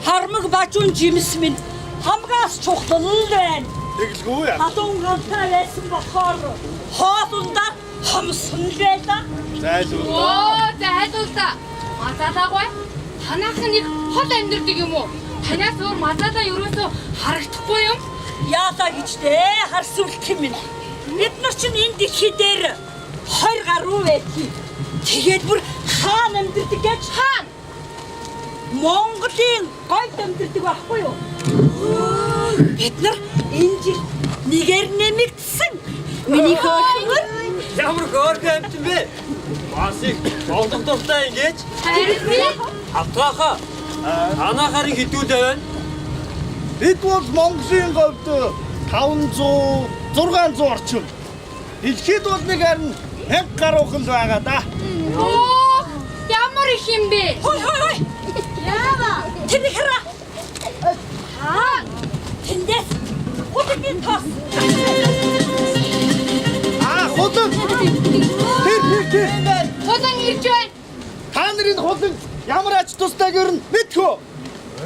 Harmık bacun cimismin hamgaz çoxlanıl ben. Teglgүү яа. Hatun ganta resim bakar. Hatunda hamsın beda. Зайлуу. Оо, зайлуулаа. Мазаадаагүй. Танайхан нэг хол амьдэрдэг юм уу? Танаас өөр мазаадаа ерөөсөө харагдахгүй юм. Яата гिचтэй харсвал кимэн. Бид нар чинь энэ дэлхий дээр 20 гаруй байдаг. Тэгээд бүр хаан амьдэрдэг гэж хаан. Монголын гойд амьдэрдэг байхгүй юу? Бид нар энэ жил нэгээр нэмэгдсэн. Миний хөөрхөн Ямар хөөрхөн амт бэ? Бас их олдогдолтой ингэж. Харин Автгаха. Анахарын хідүүд байна. Бид бол Монголын говьд 500 600 орчим. Дэлхийд бол нэг харин 1000 гаруйхан л байгаа да. оо, ямар их юм бэ? хой. Яава. Тэний хара. Тэндээс удаагийн тос. Хулан. Тэр. Хулан ирж байна. Та нарын хулан ямар ач тустайг ер нь мэдхүү.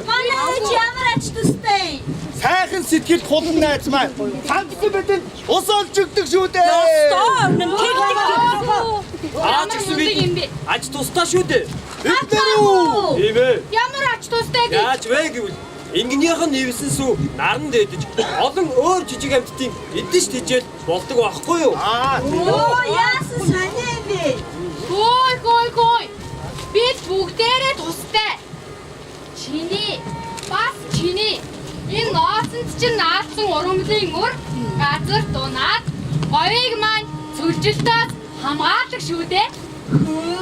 Манай ямар ач тустай. Сайхан сэтгэлд хулан найз маань. Хангасан бидэнд ус олж өгдөг шүү дээ. Ястаа нэг тэгдэг. Аач гэсэн би. Ач тустаа шүү дээ. Бид нар юу? Тийм ээ. Ямар ач тустай гэж? Яаж вэ гэвэл ингэнийх нь нэвсэн сүү наранд дэдэж олон өөр жижиг амьтдын эдэж тижэл болдог байхгүй юу? Оо яасан санаа юм бэ? Хой. Бид бүгдээрээ тустай. Чиний бас чиний. Энэ ноосонд чинь наадсан урамлын мөр газар дунаад говийг маань цөлжилтөөс хамгаалдаг шүү дээ.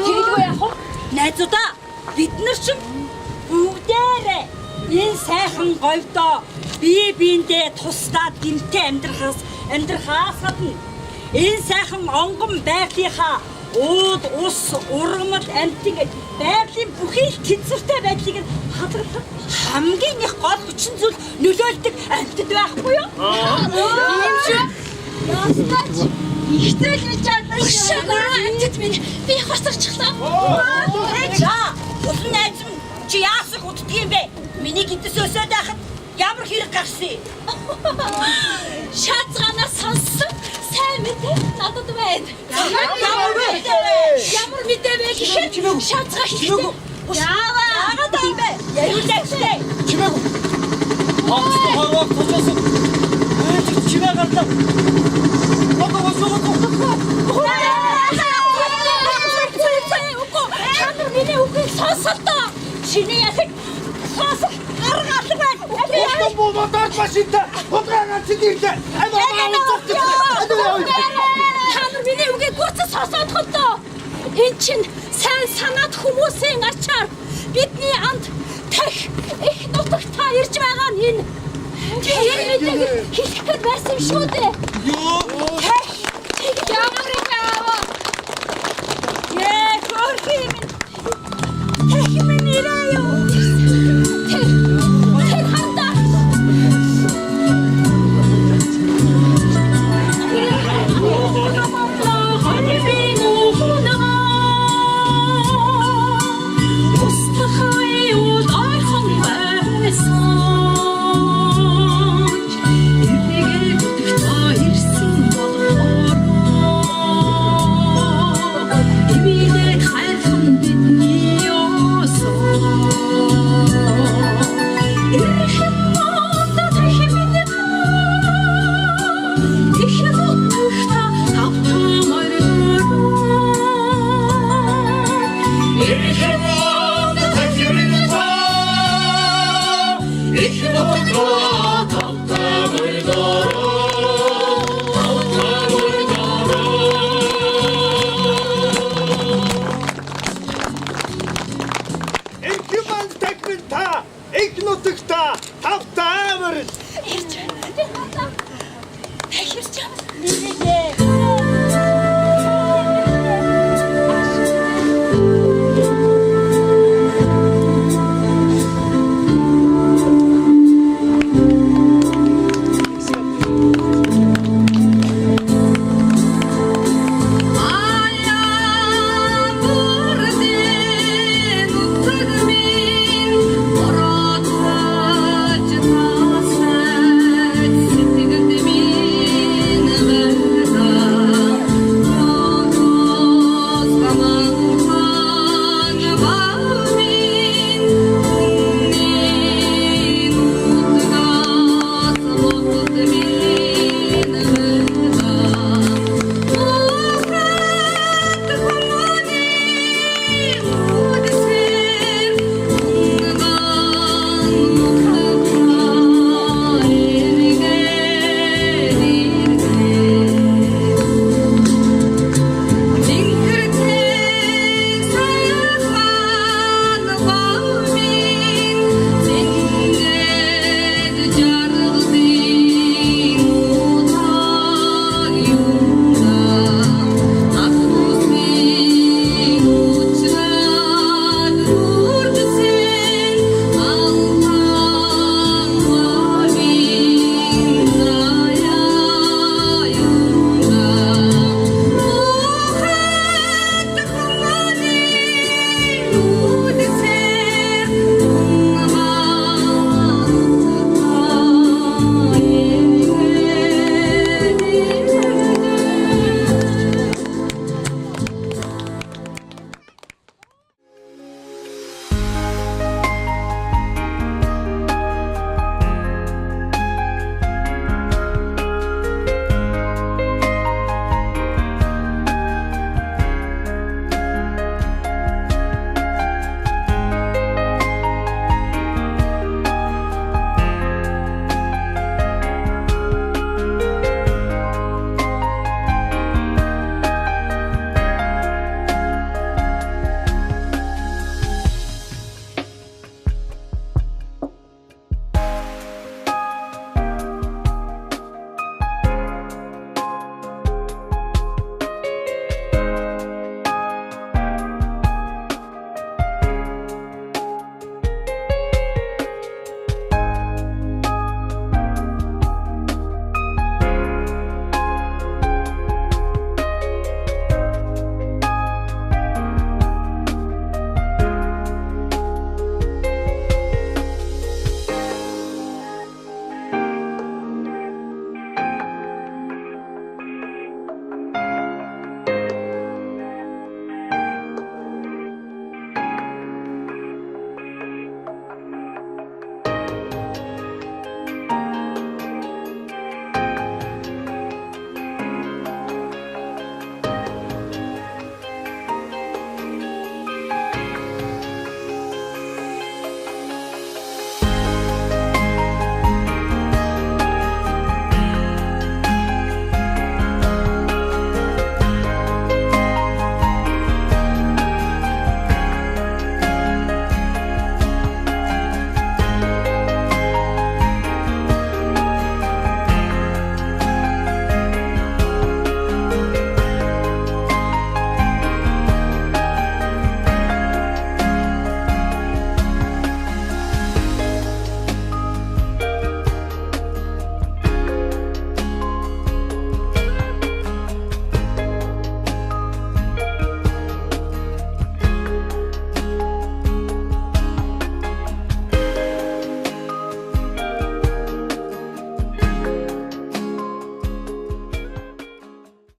Тэгэлгүй яах вэ? Найзуудаа бид нар чинь бүгдээрээ энэ сайхан говьдоо бие биендээ туслаад гинтээ амьдрахаас гадна энэ сайхан онгон байгалийнхаа ууд ус ургамал амтын байгалийн бүхий л тэнцвэртэй байдлыг хадгалах хамгийн их гол хүчин зүйл нөлөөлдөг амтд байхгүй юу? Ийм шүү. Ястаач ихтэй л гэж байна. Амтд минь би хурцчихлаа. За, хулан найз минь чи яасах уддаг юм бэ? Миний гидс өсөөд байхад ямар хэрэг гарсан? Шаацганаас сонссон сайн мэдээ надад байна. Ямар мэдээ вэ гэхээр шаацгаа хийх. Яава. Яагаад юм бэ? Яриулаач. Чимээг. Хаваа туссан. Чимээг гарлаа. Чанар миний үгийг сонсолтоо. Чиний ясаг сонсох аргаалга байна. Хулан бол мотор машинтай. Хулгайгаар чиглэлээ. Чанар миний үгийг гүцэн сонсоодохтой. Энд чинь сайн санаад хүмүүсийн ачаар бидний амт Их нутагт та ирж байгаа нь энэ. Тэр мэдээг хэлэх гээд байсан юм шүү дээ. Ямар их аава. Хөрхи минь. Тех минь ирээ юу. Тэр хандаа. Их нутагта тавтаа мөрөл. Ирж байна. Ирж байна.